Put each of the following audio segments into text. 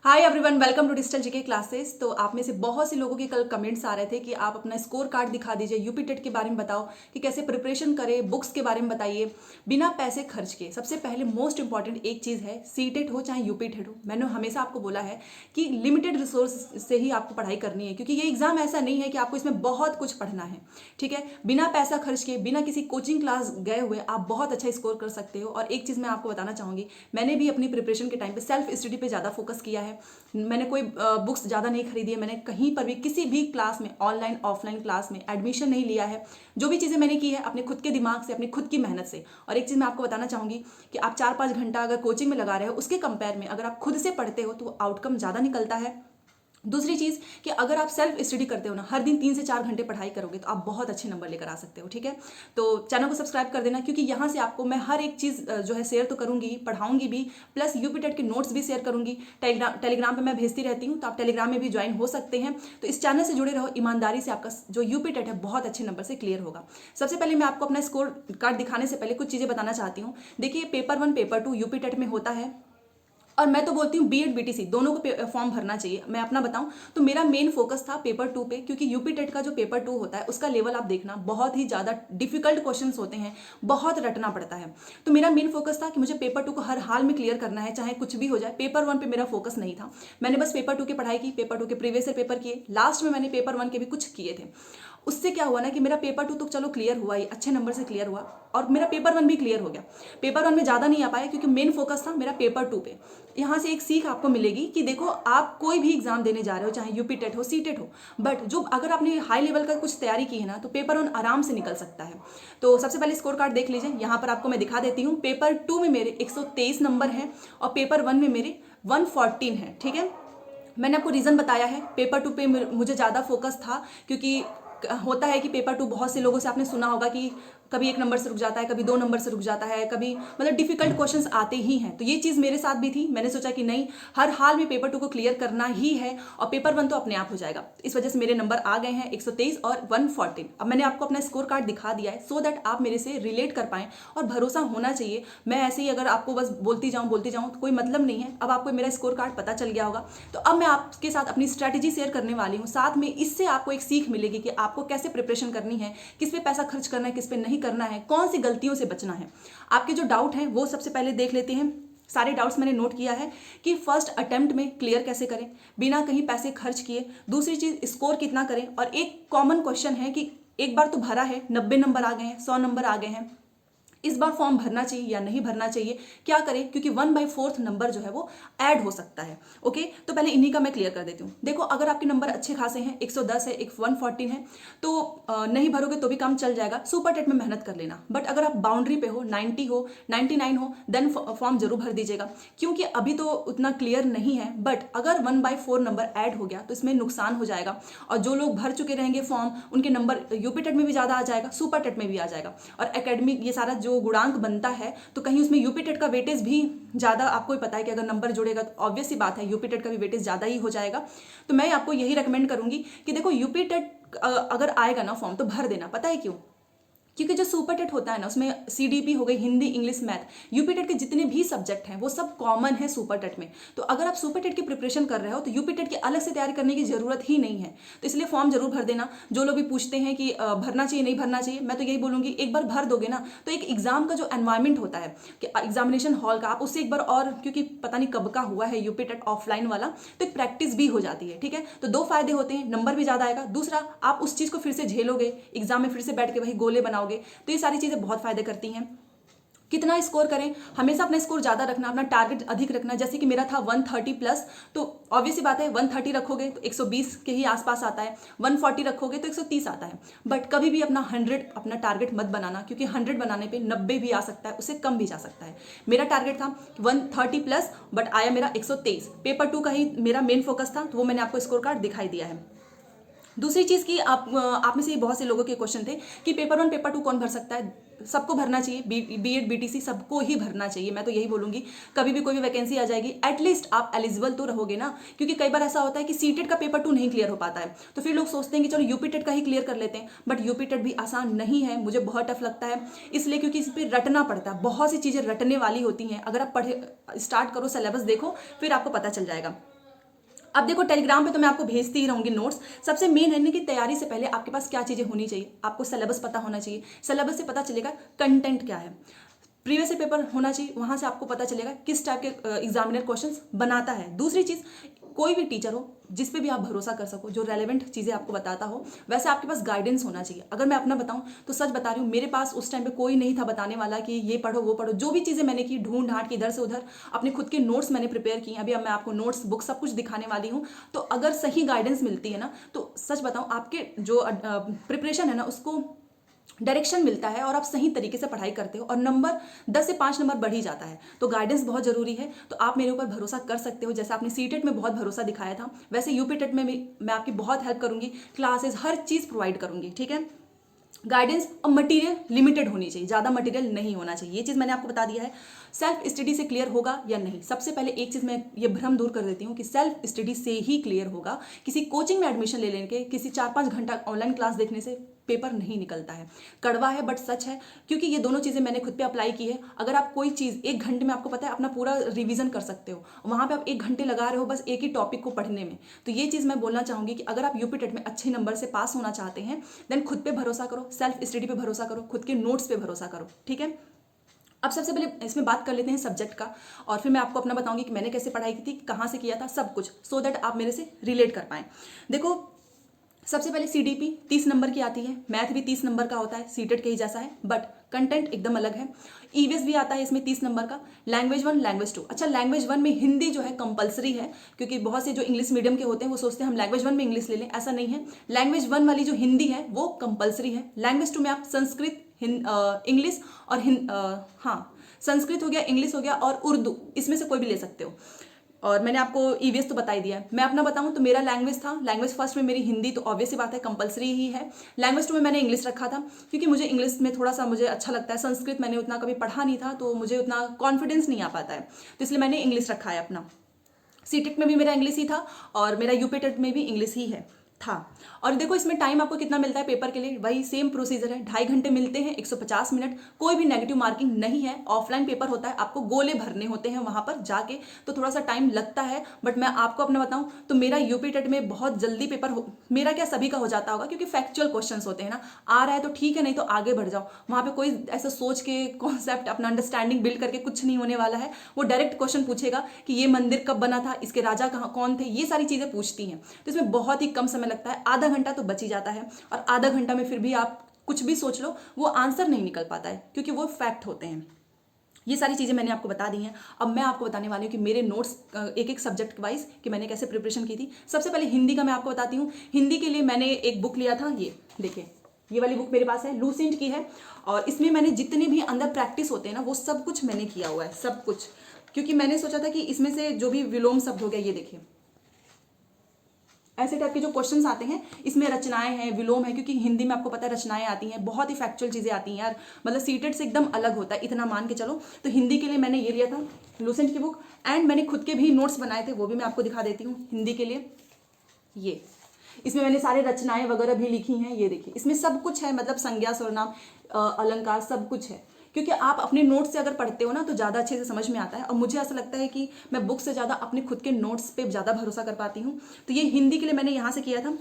Hi everyone, welcome to digital GK classes. तो आप में से बहुत से लोगों के कल कमेंट्स आ रहे थे कि आप अपना स्कोर कार्ड दिखा दीजिए, यूपी टेट के बारे में बताओ कि कैसे प्रिपरेशन करें, बुक्स के बारे में बताइए बिना पैसे खर्च के। सबसे पहले मोस्ट इंपॉर्टेंट एक चीज़ है, सी टेट हो चाहे यूपी टेट हो, मैंने हमेशा आपको बोला है कि लिमिटेड रिसोर्स से ही आपको पढ़ाई करनी है, क्योंकि ये एग्जाम ऐसा नहीं है कि आपको इसमें बहुत कुछ पढ़ना है। ठीक है, बिना पैसा खर्च के, बिना किसी कोचिंग क्लास गए हुए आप बहुत अच्छा स्कोर कर सकते हो। और एक चीज़ मैं आपको बताना चाहूँगी, मैंने भी अपनी प्रिपरेशन के टाइम पे सेल्फ स्टडी पे ज़्यादा फोकस किया है। मैंने कोई बुक्स ज़्यादा नहीं खरीदी है, मैंने कहीं पर भी किसी भी क्लास में, ऑनलाइन ऑफलाइन क्लास में एडमिशन नहीं लिया है। जो भी चीज़ें मैंने की है अपने खुद के दिमाग से, अपनी खुद की मेहनत से। और एक चीज़ मैं आपको बताना चाहूँगी कि आप 4-5 घंटा अगर कोचिंग में लगा रहे हो, उसके कंपेयर में अगर आप खुद से पढ़ते हो तो आउटकम ज़्यादा निकलता है। दूसरी चीज़ कि अगर आप सेल्फ स्टडी करते हो ना, हर दिन 3 से 4 घंटे पढ़ाई करोगे तो आप बहुत अच्छे नंबर लेकर आ सकते हो। ठीक है, तो चैनल को सब्सक्राइब कर देना, क्योंकि यहाँ से आपको मैं हर एक चीज़ जो है शेयर तो करूँगी, पढ़ाऊँगी भी, प्लस यूपी टेट के नोट्स भी शेयर करूँगी। टेलीग्राम पे मैं भेजती रहती हूँ, तो आप टेलीग्राम में भी ज्वाइन हो सकते हैं। तो इस चैनल से जुड़े रहो, ईमानदारी से आपका जो यूपी टेट है बहुत अच्छे नंबर से क्लियर होगा। सबसे पहले मैं आपको अपना स्कोर कार्ड दिखाने से पहले कुछ चीज़ें बताना चाहती हूँ। देखिए, पेपर 1 पेपर 2 यूपी टेट में होता है, और मैं तो बोलती हूँ बीएड बीटीसी दोनों को फॉर्म भरना चाहिए। मैं अपना बताऊं तो मेरा मेन फोकस था पेपर 2 पे, क्योंकि यूपी टेट का जो पेपर 2 होता है उसका लेवल आप देखना, बहुत ही ज़्यादा डिफिकल्ट क्वेश्चंस होते हैं, बहुत रटना पड़ता है। तो मेरा मेन फोकस था कि मुझे पेपर 2 को हर हाल में क्लियर करना है, चाहे कुछ भी हो जाए। पेपर 1 पे मेरा फोकस नहीं था, मैंने बस पेपर 2 की पढ़ाई की, पेपर 2 के प्रीवियस ईयर पेपर किए, लास्ट में मैंने पेपर 1 के भी कुछ किए थे। उससे क्या हुआ ना कि मेरा पेपर 2 तो चलो क्लियर हुआ ही, अच्छे नंबर से क्लियर हुआ, और मेरा पेपर 1 भी क्लियर हो गया। पेपर 1 में ज़्यादा नहीं आ पाया, क्योंकि मेन फोकस था मेरा पेपर 2 पे। यहाँ से एक सीख आपको मिलेगी कि देखो, आप कोई भी एग्जाम देने जा रहे हो, चाहे यूपी टेट हो, सी टेट हो, बट जो अगर आपने हाई लेवल का कुछ तैयारी की है ना, तो पेपर 1 आराम से निकल सकता है। तो सबसे पहले स्कोर कार्ड देख लीजिए, यहाँ पर आपको मैं दिखा देती हूँ। पेपर 2 में मेरे 123 नंबर हैं, और पेपर 1 में मेरे 114 हैं। ठीक है, मैंने आपको रीज़न बताया है। पेपर 2 पे मुझे ज़्यादा फोकस था, क्योंकि होता है कि पेपर 2 बहुत से लोगों से आपने सुना होगा कि कभी 1 नंबर से रुक जाता है, कभी 2 नंबर से रुक जाता है, कभी मतलब डिफिकल्ट क्वेश्चंस आते ही हैं। तो ये चीज़ मेरे साथ भी थी, मैंने सोचा कि नहीं, हर हाल में पेपर 2 को क्लियर करना ही है, और पेपर 1 तो अपने आप हो जाएगा। इस वजह से मेरे नंबर आ गए हैं 123 और 114। अब मैंने आपको अपना स्कोर कार्ड दिखा दिया है, सो दैट आप मेरे से रिलेट कर पाएँ, और भरोसा होना चाहिए। मैं ऐसे ही अगर आपको बस बोलती जाऊँ तो कोई मतलब नहीं है। अब आपको मेरा स्कोर कार्ड पता चल गया होगा, तो अब मैं आपके साथ अपनी स्ट्रैटेजी शेयर करने वाली हूँ। साथ में इससे आपको एक सीख मिलेगी कि आपको कैसे प्रिपरेशन करनी है, किस पे पैसा खर्च करना है, किस पे नहीं करना है, कौन सी गलतियों से बचना है। आपके जो डाउट हैं वो सबसे पहले देख लेते हैं। सारे डाउट्स मैंने नोट किया है कि फर्स्ट अटेम्प्ट में क्लियर कैसे करें बिना कहीं पैसे खर्च किए। दूसरी चीज, स्कोर कितना करें। और एक कॉमन क्वेश्चन है कि एक बार तो भरा है, 90 नंबर आ गए हैं, 100 नंबर आ गए हैं, इस बार फॉर्म भरना चाहिए या नहीं भरना चाहिए, क्या करें, क्योंकि 1/4 नंबर जो है वो ऐड हो सकता है। ओके, तो पहले इन्हीं का मैं क्लियर कर देती हूँ। देखो, अगर आपके नंबर अच्छे खासे हैं, 110 है, 114 है, तो नहीं भरोगे तो भी काम चल जाएगा, सुपर टेट में मेहनत कर लेना। बट अगर आप बाउंड्री पे हो, 90 हो, 99 हो, देन फॉर्म जरूर भर दीजिएगा, क्योंकि अभी तो उतना क्लियर नहीं है। बट अगर 1/4 नंबर ऐड हो गया तो इसमें नुकसान हो जाएगा, और जो लोग भर चुके रहेंगे फॉर्म, उनके नंबर यूपी टेट में भी ज़्यादा आ जाएगा, सुपर टेट में भी आ जाएगा। और एकेडमिक ये सारा जो गुणांक बनता है, तो कहीं उसमें यूपी टेट का वेटेज भी ज़्यादा, आपको ही पता है कि अगर नंबर जुड़ेगा तो ऑब्वियस सी बात है यूपी टेट का भी वेटेज ज़्यादा ही हो जाएगा। तो मैं आपको यही रेकमेंड करूंगी कि देखो, यूपी टेट अगर आएगा ना फॉर्म, तो भर देना। पता है क्यों? क्योंकि जो सुपर टेट होता है ना, उसमें सीडीपी हो गई, Hindi, English, math, UP TET के जितने भी सब्जेक्ट हैं वो सब कॉमन है सुपर टेट में। तो अगर आप सुपर टेट की प्रिपरेशन कर रहे हो तो यूपी टेट की अलग से तैयारी करने की जरूरत ही नहीं है। तो इसलिए फॉर्म जरूर भर देना। जो लोग भी पूछते हैं कि भरना चाहिए नहीं भरना चाहिए, मैं तो यही बोलूंगी, एक बार भर दोगे ना तो एक एग्जाम का जो एनवायरमेंट होता है कि एग्जामिनेशन हॉल का, आप उससे एक बार, और क्योंकि पता नहीं कब का हुआ है यूपी टेट ऑफलाइन वाला, तो एक प्रैक्टिस भी हो जाती है। ठीक है, तो 2 फायदे होते हैं, नंबर भी ज्यादा आएगा, दूसरा आप उस चीज को फिर से झेलोगे, एग्जाम में फिर से बैठ के वही गोले बनाओगे। तो ये सारी चीजें बहुत फायदे करती हैं। कितना स्कोर करें, हमेशा अपना स्कोर ज़्यादा रखना, अपना टारगेट अधिक रखना। जैसे कि मेरा था 130 प्लस, तो ऑब्वियस सी बात है 130 रखोगे तो 120 के ही आसपास आता है, 140 रखोगे तो 130 आता है। बट कभी भी अपना 100 अपना टारगेट मत बनाना, क्योंकि 100 बनाने पे 90 भी आ सकता है, उससे कम भी जा सकता है। मेरा टारगेट था 130 प्लस, बट आया मेरा 123। पेपर 2 का ही मेरा मेन फोकस था, तो वो मैंने आपको स्कोर कार्ड दिखाई दिया है। दूसरी चीज़ की आप में से बहुत से लोगों के क्वेश्चन थे कि पेपर 1 पेपर 2 कौन भर सकता है। सबको भरना चाहिए, बीएड बीटीसी सबको ही भरना चाहिए। मैं तो यही बोलूंगी, कभी भी कोई भी वैकेंसी आ जाएगी, एटलीस्ट आप एलिजिबल तो रहोगे ना। क्योंकि कई बार ऐसा होता है कि सीटेट का पेपर 2 नहीं क्लियर हो पाता है, तो फिर लोग सोचते हैं कि चलो यूपी टेट का ही क्लियर कर लेते हैं। बट यूपी टेट भी आसान नहीं है, मुझे बहुत टफ लगता है, इसलिए क्योंकि इस पर रटना पड़ता है, बहुत सी चीज़ें रटने वाली होती हैं। अगर आप पढ़े स्टार्ट करो, सिलेबस देखो, फिर आपको पता चल जाएगा। अब देखो टेलीग्राम पे तो मैं आपको भेजती ही रहूंगी नोट्स। सबसे मेन है ना कि तैयारी से पहले आपके पास क्या चीज़ें होनी चाहिए, आपको सिलेबस पता होना चाहिए। सिलेबस से पता चलेगा कंटेंट क्या है, प्रीवियस पेपर होना चाहिए, वहां से आपको पता चलेगा किस टाइप के एग्जामिनर क्वेश्चंस बनाता है। दूसरी चीज़, कोई भी टीचर हो जिस पे भी आप भरोसा कर सको, जो रेलेवेंट चीज़ें आपको बताता हो, वैसे आपके पास गाइडेंस होना चाहिए। अगर मैं अपना बताऊं तो सच बता रही हूँ, मेरे पास उस टाइम पे कोई नहीं था बताने वाला कि ये पढ़ो वो पढ़ो। जो भी चीज़ें मैंने की ढूंढ ढांड के इधर से उधर, अपने खुद के नोट्स मैंने प्रिपेयर किए। अभी अब मैं आपको नोट्स बुक सब कुछ दिखाने वाली हूँ। तो अगर सही गाइडेंस मिलती है ना, तो सच बताऊँ आपके जो प्रिपरेशन है ना उसको डायरेक्शन मिलता है और आप सही तरीके से पढ़ाई करते हो और नंबर 10 से 5 नंबर बढ़ ही जाता है। तो गाइडेंस बहुत जरूरी है। तो आप मेरे ऊपर भरोसा कर सकते हो। जैसे आपने सीटेट में बहुत भरोसा दिखाया था, वैसे यूपीटेट में भी मैं आपकी बहुत हेल्प करूंगी, क्लासेस हर चीज़ प्रोवाइड करूंगी, ठीक है। गाइडेंस और मटेरियल लिमिटेड होनी चाहिए, ज़्यादा मटेरियल नहीं होना चाहिए। ये चीज़ मैंने आपको बता दिया है। सेल्फ स्टडी से क्लियर होगा या नहीं, सबसे पहले एक चीज़ मैं ये भ्रम दूर कर देती हूँ कि सेल्फ स्टडी से ही क्लियर होगा। किसी कोचिंग में एडमिशन ले लेने के, किसी 4-5 घंटा ऑनलाइन क्लास देखने से पेपर नहीं निकलता है। कड़वा है बट सच है, क्योंकि ये दोनों चीज़ें मैंने खुद पे अप्लाई की है। अगर आप कोई चीज़ 1 घंटे में, आपको पता है, अपना पूरा रिवीजन कर सकते हो, वहाँ पे आप 1 घंटे लगा रहे हो बस एक ही टॉपिक को पढ़ने में। तो ये चीज़ मैं बोलना चाहूँगी कि अगर आप यूपीटेट में अच्छे नंबर से पास होना चाहते हैं, देन खुद पे भरोसा करो, सेल्फ स्टडी पे भरोसा करो, खुद के नोट्स पे भरोसा करो, ठीक है। अब सबसे पहले इसमें बात कर लेते हैं सब्जेक्ट का, और फिर मैं आपको अपना बताऊंगी कि मैंने कैसे पढ़ाई की थी, कहाँ से किया था, सब कुछ, सो दैट आप मेरे से रिलेट कर पाएं। देखो, सबसे पहले सीडीपी 30 नंबर की आती है, मैथ भी 30 नंबर का होता है, सीटेट के ही जैसा है, बट कंटेंट एकदम अलग है। ईवीएस भी आता है इसमें 30 नंबर का। लैंग्वेज 1, लैंग्वेज 2, अच्छा लैंग्वेज 1 में हिंदी जो है कंपलसरी है, क्योंकि बहुत से जो इंग्लिश मीडियम के होते हैं वो सोचते हैं हम लैंग्वेज 1 में इंग्लिश ले लें, ऐसा नहीं है। लैंग्वेज 1 वाली जो हिंदी है वो कंपलसरी है। लैंग्वेज 2 में आप संस्कृत, इंग्लिश और हाँ, संस्कृत हो गया, इंग्लिश हो गया और उर्दू, इसमें से कोई भी ले सकते हो। और मैंने आपको ईवीएस तो बता ही दिया है। मैं अपना बताऊं तो मेरा लैंग्वेज था, लैंग्वेज फर्स्ट में मेरी हिंदी, तो ऑब्वियस सी बात है कंपलसरी ही है। लैंग्वेज 2 में मैंने इंग्लिश रखा था, क्योंकि मुझे इंग्लिश में थोड़ा सा मुझे अच्छा लगता है। संस्कृत मैंने उतना कभी पढ़ा नहीं था, तो मुझे उतना कॉन्फिडेंस नहीं आ पाता है, तो इसलिए मैंने इंग्लिश रखा है अपना। सीटेट में भी मेरा इंग्लिश ही था और मेरा यूपीटेट में भी इंग्लिश ही है था। और देखो इसमें टाइम आपको कितना मिलता है पेपर के लिए, वही सेम प्रोसीजर है, 2.5 घंटे मिलते हैं, 150 मिनट। कोई भी नेगेटिव मार्किंग नहीं है, ऑफलाइन पेपर होता है, आपको गोले भरने होते हैं वहां पर जाके, तो थोड़ा सा टाइम लगता है। बट मैं आपको अपना बताऊं तो मेरा यूपीटेट में बहुत जल्दी पेपर मेरा क्या सभी का हो जाता होगा, क्योंकि फैक्चुअल क्वेश्चन होते हैं ना, आ रहा है तो ठीक है, नहीं तो आगे बढ़ जाओ। वहां पे कोई ऐसा सोच के कॉन्सेप्ट अपना अंडरस्टैंडिंग बिल्ड करके कुछ नहीं होने वाला है। वो डायरेक्ट क्वेश्चन पूछेगा कि ये मंदिर कब बना था, इसके राजा कौन थे, ये सारी चीजें पूछती हैं। तो इसमें बहुत ही कम समय लगता है, आधा घंटा तो बच ही जाता है। और आधा घंटा में फिर भी आप कुछ भी सोच लो, वो आंसर नहीं निकल पाता है, क्योंकि वो फैक्ट होते हैं। ये सारी चीज़ें मैंने आपको बता दी हैं। अब मैं आपको बताने वाली हूँ कि मेरे नोट्स एक एक सब्जेक्ट वाइज कि मैंने कैसे प्रिपरेशन की थी। सबसे पहले हिंदी का मैं आपको बताती हूँ। हिंदी के लिए मैंने एक बुक लिया था, ये देखिए, ये वाली बुक मेरे पास है, लूसेंट की है। और इसमें मैंने जितने भी अंदर प्रैक्टिस होते हैं ना, वो सब कुछ मैंने किया हुआ है, सब कुछ। क्योंकि मैंने सोचा था कि इसमें से जो भी विलोम शब्द हो गया, ये देखिए ऐसे टाइप के जो क्वेश्चंस आते हैं, इसमें रचनाएं हैं, विलोम है, क्योंकि हिंदी में आपको पता है रचनाएं आती हैं, बहुत ही फैक्चुअल चीज़ें आती हैं यार, मतलब सीटेट से एकदम अलग होता है, इतना मान के चलो। तो हिंदी के लिए मैंने ये लिया था, लूसेंट की बुक। एंड मैंने खुद के भी नोट्स बनाए थे, वो भी मैं आपको दिखा देती हूँ हिंदी के लिए। ये इसमें मैंने सारे रचनाएं वगैरह भी लिखी हैं, ये देखिए, इसमें सब कुछ है, मतलब संज्ञा, सर्वनाम, अलंकार, सब कुछ है। क्योंकि आप अपने नोट्स से अगर पढ़ते हो ना तो ज़्यादा अच्छे से समझ में आता है। और मुझे ऐसा लगता है कि मैं बुक से ज़्यादा अपने खुद के नोट्स पे ज़्यादा भरोसा कर पाती हूँ। तो ये हिंदी के लिए मैंने यहाँ से किया था।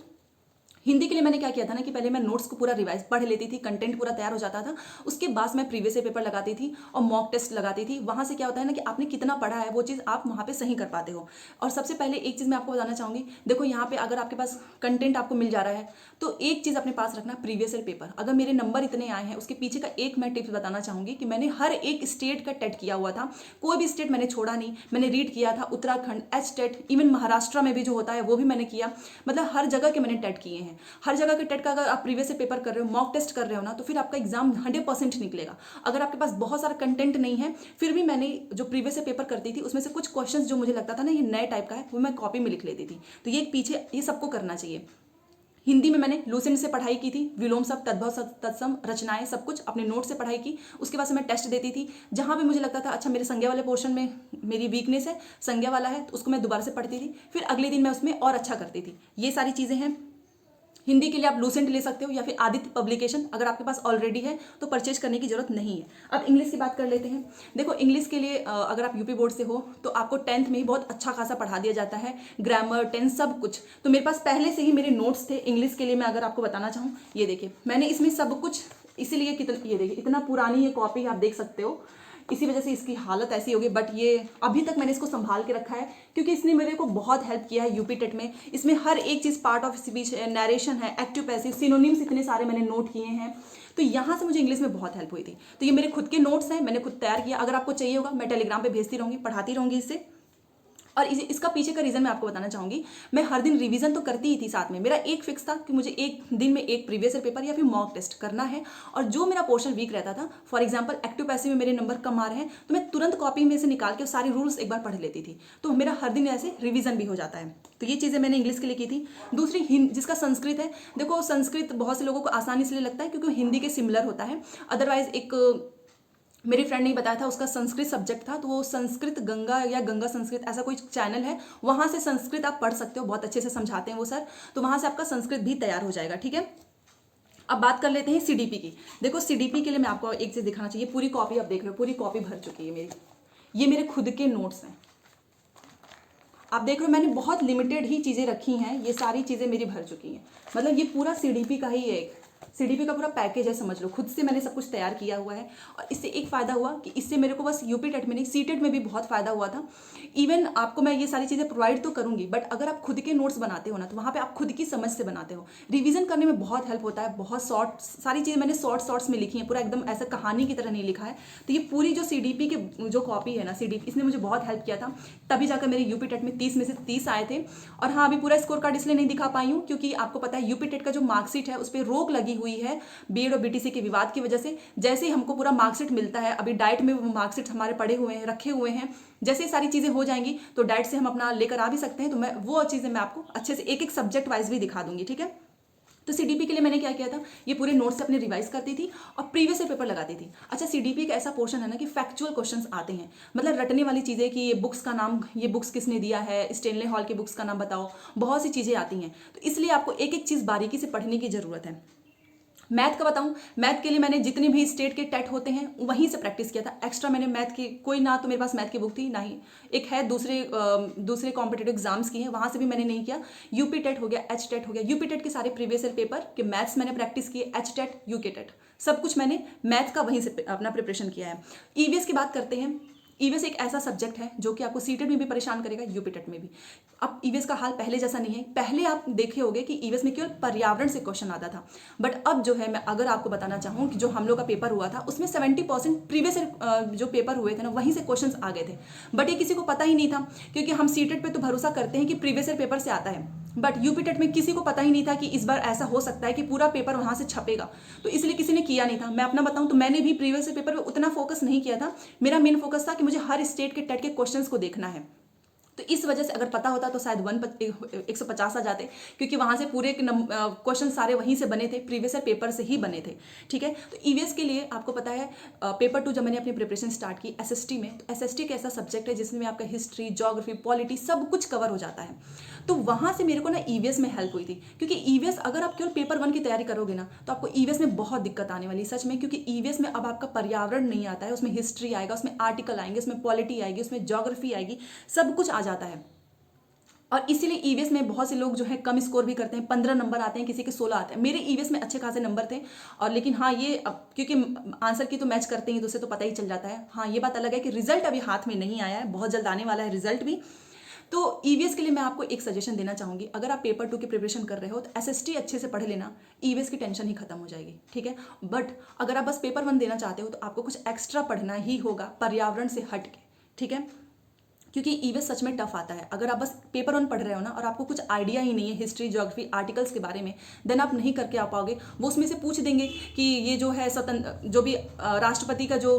हिंदी के लिए मैंने क्या किया था ना कि पहले मैं नोट्स को पूरा रिवाइज पढ़ लेती थी, कंटेंट पूरा तैयार हो जाता था। उसके बाद मैं प्रीवियस पेपर लगाती थी और मॉक टेस्ट लगाती थी। वहाँ से क्या होता है ना कि आपने कितना पढ़ा है वो चीज़ आप वहाँ पे सही कर पाते हो। और सबसे पहले एक चीज़ मैं आपको बताना चाहूँगी, देखो यहाँ पे अगर आपके पास कंटेंट आपको मिल जा रहा है तो एक चीज़ अपने पास रखना, प्रीवियस ईयर पेपर। अगर मेरे नंबर इतने आए हैं, उसके पीछे का एक मैं टिप्स बताना चाहूँगी कि मैंने हर एक स्टेट का टेट किया हुआ था, कोई भी स्टेट मैंने छोड़ा नहीं। मैंने रीड किया था Uttarakhand, H TET, even Maharashtra में भी जो होता है वो भी मैंने किया। मतलब हर जगह के मैंने टेट किए हैं। हर जगह के टेट का अगर आप प्रीवियस पेपर कर रहे हो, मॉक टेस्ट कर रहे हो ना, तो फिर आपका एग्जाम 100% निकलेगा। अगर आपके पास बहुत सारा कंटेंट नहीं है, फिर भी मैंने जो प्रीवियस पेपर करती थी उसमें से कुछ क्वेश्चंस जो मुझे लगता था ना ये नए टाइप का है, वो मैं कॉपी में लिख लेती थी। तो ये पीछे ये सबको करना चाहिए। हिंदी में मैंने लूसेंट से पढ़ाई की थी, विलोम शब्द, तद्भव शब्द, तत्सम, रचनाएं, सब कुछ अपने नोट से पढ़ाई की। उसके बाद से मैं टेस्ट देती थी, जहां भी मुझे लगता था अच्छा मेरे संज्ञा वाले पोर्शन में मेरी वीकनेस है, संज्ञा वाला है, तो उसको मैं दोबारा से पढ़ती थी, फिर अगले दिन मैं उसमें और अच्छा करती थी। ये सारी चीज़ें हैं। हिंदी के लिए आप लूसेंट ले सकते हो या फिर आदित्य पब्लिकेशन, अगर आपके पास ऑलरेडी है तो परचेज करने की जरूरत नहीं है। अब इंग्लिश की बात कर लेते हैं। देखो इंग्लिश के लिए अगर आप यूपी बोर्ड से हो तो आपको 10th में ही बहुत अच्छा खासा पढ़ा दिया जाता है, ग्रामर, टेंस, सब कुछ। तो मेरे पास पहले से ही मेरे नोट्स थे इंग्लिश के लिए। मैं अगर आपको बताना चाहूँ, ये देखिए मैंने इसमें सब कुछ, इसीलिए कितना, ये देखिए इतना पुरानी ये कॉपी आप देख सकते हो, इसी वजह से इसकी हालत ऐसी होगी, बट ये अभी तक मैंने इसको संभाल के रखा है क्योंकि इसने मेरे को बहुत हेल्प किया है यूपी टेट में। इसमें हर एक चीज़, पार्ट ऑफ स्पीच है, नरेशन है, एक्टिव पैसिव, सिनोनिम्स इतने सारे मैंने नोट किए हैं। तो यहाँ से मुझे इंग्लिश में बहुत हेल्प हुई थी। तो ये मेरे खुद के नोट्स हैं, मैंने खुद तैयार किया। अगर आपको चाहिए होगा मैं टेलीग्राम पे भेजती रहूँगी, पढ़ाती रहूँगी इससे। और इसका पीछे का रीज़न मैं आपको बताना चाहूँगी। मैं हर दिन रिवीजन तो करती ही थी, साथ में मेरा एक फिक्स था कि मुझे एक दिन में एक प्रीवियस ईयर पेपर या फिर मॉक टेस्ट करना है। और जो मेरा पोर्शन वीक रहता था, फॉर एग्जांपल एक्टिव पैसिव में मेरे नंबर कम आ रहे हैं, तो मैं तुरंत कॉपी में से निकाल के सारी रूल्स एक बार पढ़ लेती थी। तो मेरा हर दिन ऐसे रिवीजन भी हो जाता है। तो ये चीज़ें मैंने इंग्लिश के लिए की थी। दूसरी जिसका संस्कृत है, देखो संस्कृत बहुत से लोगों को आसानी इसलिए लगता है क्योंकि हिंदी के सिमिलर होता है। अदरवाइज एक मेरी फ्रेंड ने बताया था, उसका संस्कृत सब्जेक्ट था, तो वो संस्कृत गंगा या गंगा संस्कृत ऐसा कोई चैनल है, वहाँ से संस्कृत आप पढ़ सकते हो, बहुत अच्छे से समझाते हैं वो सर। तो वहाँ से आपका संस्कृत भी तैयार हो जाएगा, ठीक है। अब बात कर लेते हैं सीडीपी की। देखो सीडीपी के लिए मैं आपको एक चीज़ दिखाना चाहिए। पूरी कॉपी आप देख रहे हो, पूरी कॉपी भर चुकी है मेरी। ये मेरे खुद के नोट्स हैं, आप देख रहे हो। मैंने बहुत लिमिटेड ही चीज़ें रखी हैं, ये सारी चीज़ें मेरी भर चुकी हैं। मतलब ये पूरा सीडीपी का ही एक सीडीपी का पूरा पैकेज है, समझ लो। खुद से मैंने सब कुछ तैयार किया हुआ है। और इससे एक फ़ायदा हुआ कि इससे मेरे को बस यूपी टेट में नहीं, सी टेट में भी बहुत फ़ायदा हुआ था। इवन आपको मैं ये सारी चीज़ें प्रोवाइड तो करूँगी, बट अगर आप खुद के नोट्स बनाते हो ना, तो वहाँ पे आप खुद की समझ से बनाते हो। रिवीजन करने में बहुत हेल्प होता है। बहुत सारी चीज़ें मैंने शॉर्ट्स में लिखी हैं, पूरा एकदम ऐसा कहानी की तरह नहीं लिखा है। तो ये पूरी जो सीडीपी की जो कॉपी है ना, सीडीपी, इसने मुझे बहुत हेल्प किया था। तभी जाकर मेरे यूपी टेट में 30 में से 30 आए थे। और हाँ, अभी पूरा स्कोर कार्ड इसलिए नहीं दिखा पाई हूँ क्योंकि आपको पता है यूपी टेट का जो मार्कशीट है उस पर रोक लगी हुई है बीएड और बीटीसी के विवाद की वजह से। जैसे ही हमको पूरा मार्कशीट मिलता है, अभी डाइट में वो मार्कशीट हमारे पड़े हुए हैं, रखे हुए हैं, जैसे ही सारी चीज़ें हो जाएंगी तो डाइट से हम अपना लेकर आ भी सकते हैं। तो मैं वो चीज़ें मैं आपको अच्छे से एक एक सब्जेक्ट वाइज भी दिखा दूंगी, ठीक है। तो सीडीपी के लिए मैंने क्या किया था, ये पूरे नोट्स अपने रिवाइज करती थी और प्रीवियस ईयर पेपर लगाती थी। अच्छा, सीडीपी का ऐसा पोर्शन है ना कि फैक्चुअल क्वेश्चंस आते हैं, मतलब रटने वाली चीज़ें कि ये बुक्स का नाम, ये बुक्स किसने दिया है, स्टेनले हॉल की बुक्स का नाम बताओ, बहुत सी चीज़ें आती हैं। तो इसलिए आपको एक एक चीज़ बारीकी से पढ़ने की ज़रूरत है। मैथ का बताऊं, मैथ के लिए मैंने जितने भी स्टेट के टेट होते हैं वहीं से प्रैक्टिस किया था। एक्स्ट्रा मैंने मैथ की कोई, ना तो मेरे पास मैथ की बुक थी, ना ही एक है दूसरे कॉम्पिटेटिव एग्जाम्स की है, वहाँ से भी मैंने नहीं किया। यूपी टेट हो गया, एच टेट हो गया, यूपी टेट के सारे प्रीवियस ईयर पेपर के मैथ्स मैंने प्रैक्टिस किए, एच टेट, यूके टेट, सब कुछ मैंने मैथ का वहीं से अपना प्रिपरेशन किया है। ईवीएस की बात करते हैं। ईवीएस एक ऐसा सब्जेक्ट है जो कि आपको सीटेट में भी परेशान करेगा, यूपी टेट में भी। अब ईवीएस का हाल पहले जैसा नहीं है। पहले आप देखे होंगे कि ईवीएस में केवल पर्यावरण से क्वेश्चन आता था, बट अब जो है, मैं अगर आपको बताना चाहूँ कि जो हम लोग का पेपर हुआ था उसमें 70% प्रीवियस जो पेपर हुए थे ना, वहीं से क्वेश्चन आ गए थे। बट ये किसी को पता ही नहीं था, क्योंकि हम सीटेट पे तो भरोसा करते हैं कि प्रीवियस ईयर पेपर से आता है, बट यूपी टेट में किसी को पता ही नहीं था कि इस बार ऐसा हो सकता है कि पूरा पेपर वहाँ से छपेगा। तो इसलिए किसी ने किया नहीं था। मैं अपना बताऊँ तो मैंने भी प्रीवियस ईयर पेपर पे उतना फोकस नहीं किया था। मेरा मेन फोकस था कि मुझे हर स्टेट के टेट के क्वेश्चंस को देखना है। तो इस वजह से अगर पता होता तो शायद 150 आ जाते, क्योंकि वहाँ से पूरे क्वेश्चन सारे वहीं से बने थे, प्रीवियस ईयर पेपर से ही बने थे, ठीक है। तो ईवीएस के लिए आपको पता है, पेपर 2 जब मैंने अपनी प्रिपरेशन स्टार्ट की एसएसटी में, तो एसएसटी एक ऐसा सब्जेक्ट है जिसमें आपका हिस्ट्री, ज्योग्राफी, पॉलिटी सब कुछ कवर हो जाता है। तो वहाँ से मेरे को ना ईवीएस में हेल्प हुई थी, क्योंकि ईवीएस अगर आप केवल पेपर 1 की तैयारी करोगे ना, तो आपको ईवीएस में बहुत दिक्कत आने वाली है सच में। क्योंकि ईवीएस में अब आपका पर्यावरण नहीं आता है, उसमें हिस्ट्री आएगा, उसमें आर्टिकल आएंगे, उसमें पॉलिटी आएगी, उसमें ज्योग्राफी आएगी, सब कुछ आ जाता है। और इसीलिए ईवीएस में बहुत से लोग जो है कम स्कोर भी करते हैं, 15 नंबर आते हैं, किसी के 16 आते हैं। मेरे ईवीएस में अच्छे खासे नंबर थे। और लेकिन हाँ, ये अब क्योंकि आंसर की तो मैच करते हैं तो उससे तो पता ही चल जाता है। हाँ, ये बात अलग है कि रिजल्ट अभी हाथ में नहीं आया है, बहुत जल्द आने वाला है रिजल्ट भी। तो ईवीएस के लिए मैं आपको एक सजेशन देना चाहूँगी, अगर आप पेपर 2 की प्रिपरेशन कर रहे हो तो एसएसटी अच्छे से पढ़ लेना, ईवीएस की टेंशन ही खत्म हो जाएगी, ठीक है। बट अगर आप बस पेपर 1 देना चाहते हो तो आपको कुछ एक्स्ट्रा पढ़ना ही होगा, पर्यावरण से हट के, ठीक है। क्योंकि ईवीएस सच में टफ आता है। अगर आप बस पेपर 1 पढ़ रहे हो ना, और आपको कुछ आइडिया ही नहीं है हिस्ट्री, ज्योग्राफी, आर्टिकल्स के बारे में, देन आप नहीं करके आ पाओगे। वो उसमें से पूछ देंगे कि ये जो है स्वतंत्र, जो भी राष्ट्रपति का जो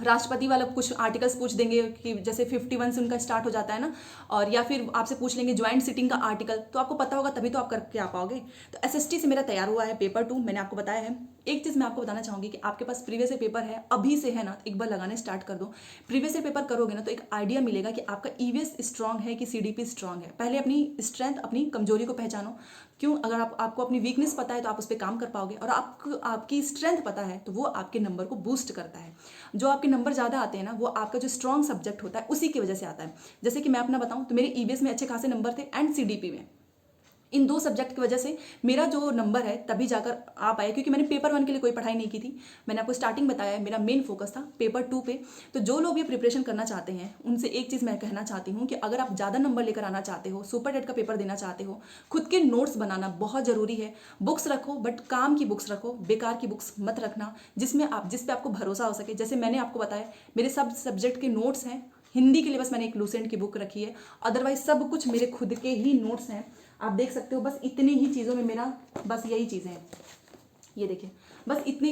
राष्ट्रपति वाला कुछ आर्टिकल्स पूछ देंगे कि जैसे 51 से उनका स्टार्ट हो जाता है ना, और या फिर आपसे पूछ लेंगे ज्वाइंट सिटिंग का आर्टिकल, तो आपको पता होगा तभी तो आप करके आ पाओगे। तो एसएसटी से मेरा तैयार हुआ है पेपर 2, मैंने आपको बताया है। एक चीज़ मैं आपको बताना चाहूँगी कि आपके पास प्रीवियस ईयर पेपर है अभी से है ना, एक बार लगाने स्टार्ट कर दो। प्रीवियस ईयर पेपर करोगे ना तो एक आइडिया मिलेगा कि आपका ईवीएस स्ट्रांग है कि सीडीपी स्ट्रांग है। पहले अपनी स्ट्रेंथ, अपनी कमजोरी को पहचानो। क्यों? अगर आपको अपनी वीकनेस पता है तो आप उस पर काम कर पाओगे, और आपकी स्ट्रेंथ पता है तो वो आपके नंबर को बूस्ट करता है। जो आपके नंबर ज़्यादा आते हैं ना, वो आपका जो स्ट्रॉन्ग सब्जेक्ट होता है उसी की वजह से आता है। जैसे कि मैं अपना बताऊं तो मेरे ईवीएस में अच्छे खासे नंबर थे एंड सीडीपी में। इन 2 सब्जेक्ट की वजह से मेरा जो नंबर है तभी जाकर आ पाया, क्योंकि मैंने पेपर 1 के लिए कोई पढ़ाई नहीं की थी। मैंने आपको स्टार्टिंग बताया है, मेरा मेन फोकस था पेपर 2 पे। तो जो लोग ये प्रिपरेशन करना चाहते हैं उनसे एक चीज़ मैं कहना चाहती हूँ कि अगर आप ज़्यादा नंबर लेकर आना चाहते हो, सुपर टेट का पेपर देना चाहते हो, खुद के नोट्स बनाना बहुत ज़रूरी है। बुक्स रखो, बट काम की बुक्स रखो, बेकार की बुक्स मत रखना, जिस पे आपको भरोसा हो सके। जैसे मैंने आपको बताया, मेरे सब सब्जेक्ट के नोट्स हैं। हिंदी के लिए बस मैंने एक लूसेंट की बुक रखी है, अदरवाइज सब कुछ मेरे खुद के ही नोट्स हैं। आप देख सकते हो, बस इतनी ही चीज़ों में मेरा बस यही चीज़ें हैं। ये देखिए, बस इतनी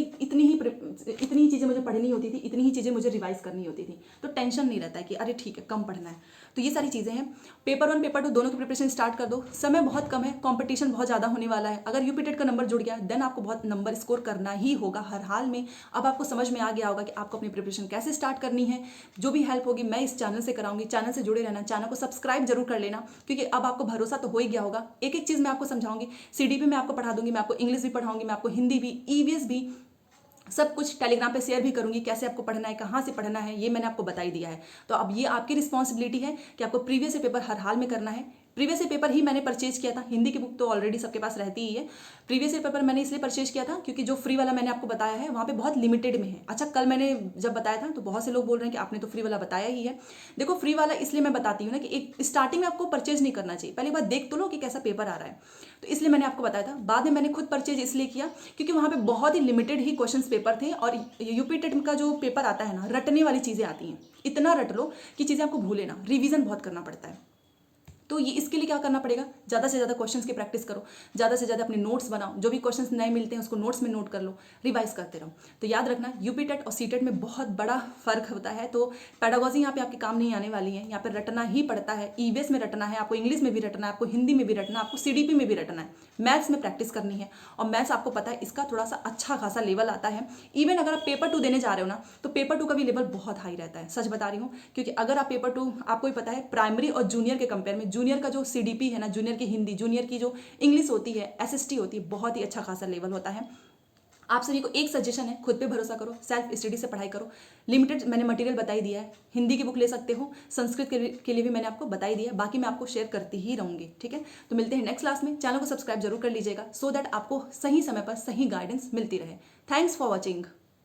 ही चीज़ें मुझे पढ़नी होती थी, इतनी ही चीज़ें मुझे रिवाइज करनी होती थी। तो टेंशन नहीं रहता है कि अरे ठीक है कम पढ़ना है। तो ये सारी चीज़ें हैं। पेपर 1 पेपर 2 दोनों की प्रिपरेशन स्टार्ट कर दो। समय बहुत कम है, कंपटीशन बहुत ज़्यादा होने वाला है। अगर यूपी टेट का नंबर जुड़ गया देन आपको बहुत नंबर स्कोर करना ही होगा हर हाल में। अब आपको समझ में आ गया होगा कि आपको अपनी प्रिपरेशन कैसे स्टार्ट करनी है। जो भी हेल्प होगी मैं इस चैनल से कराऊंगी। चैनल से जुड़े रहना, चैनल को सब्सक्राइब जरूर कर लेना, क्योंकि अब आपको भरोसा तो हो ही गया होगा। एक एक चीज़ मैं आपको समझाऊंगी। सीडीपी में आपको पढ़ा दूंगी, मैं आपको इंग्लिश भी पढ़ाऊंगी, मैं आपको हिंदी भी, ईवीएस भी, सब कुछ टेलीग्राम पे शेयर भी करूंगी। कैसे आपको पढ़ना है, कहाँ से पढ़ना है, ये मैंने आपको बता ही दिया है। तो अब ये आपकी रिस्पॉन्सिबिलिटी है कि आपको प्रीवियस पेपर हर हाल में करना है। प्रीवियस पेपर ही मैंने परचेज किया था। हिंदी की बुक तो ऑलरेडी सबके पास रहती ही है। प्रीवियस पेपर मैंने इसलिए परचेज किया था क्योंकि जो फ्री वाला मैंने आपको बताया है वहाँ पे बहुत लिमिटेड में है। अच्छा, कल मैंने जब बताया था तो बहुत से लोग बोल रहे हैं कि आपने तो फ्री वाला बताया ही है। देखो, फ्री वाला इसलिए मैं बताती हूँ ना कि एक स्टार्टिंग में आपको परचेज नहीं करना चाहिए। पहली बार देख तो लो कि कैसा पेपर आ रहा है, तो इसलिए मैंने आपको बताया था। बाद में मैंने खुद परचेज इसलिए किया क्योंकि वहाँ पे बहुत ही लिमिटेड ही क्वेश्चंस पेपर थे, और यूपी टेट का जो पेपर आता है ना, रटने वाली चीज़ें आती हैं। इतना रट लो कि चीज़ें आपको भूले ना, रिवीजन बहुत करना पड़ता है। तो ये इसके लिए क्या करना पड़ेगा, ज़्यादा से ज़्यादा क्वेश्चंस की प्रैक्टिस करो, ज़्यादा से ज़्यादा अपने नोट्स बनाओ। जो भी क्वेश्चंस नए मिलते हैं उसको नोट्स में नोट कर लो, रिवाइज करते रहो। तो याद रखना, यूपी टेट और सीटेट में बहुत बड़ा फर्क होता है। तो पैडागॉजी यहाँ पे आपके काम नहीं आने वाली है। यहाँ पे रटना ही पड़ता है। ईवीएस में रटना है, आपको इंग्लिश में भी रटना है, आपको हिंदी में भी रटना है, आपको सीडीपी में भी रटना है, मैथ्स में प्रैक्टिस करनी है। और मैथ्स आपको पता है इसका थोड़ा सा अच्छा खासा लेवल आता है। इवन अगर आप पेपर 2 देने जा रहे हो ना, तो पेपर 2 का भी लेवल बहुत हाई रहता है। सच बता रही हूँ, क्योंकि अगर आप पेपर 2, आपको ही पता है प्राइमरी और जूनियर के कंपेयर में, जूनियर का जो सीडीपी है ना, जूनियर की हिंदी, जूनियर की जो इंग्लिश होती है, एसएसटी होती है, बहुत ही अच्छा खासा लेवल होता है। आप सभी को एक सजेशन है, खुद पे भरोसा करो, सेल्फ स्टडी से पढ़ाई करो। लिमिटेड मैंने मटेरियल बता ही दिया है। हिंदी की बुक ले सकते हो, संस्कृत के लिए भी मैंने आपको बता ही दिया है। बाकी मैं आपको शेयर करती ही रहूंगी, ठीक है। तो मिलते हैं नेक्स्ट क्लास में। चैनल को सब्सक्राइब जरूर कर लीजिएगा, सो दैट आपको सही समय पर सही गाइडेंस मिलती रहे। Thanks for watching.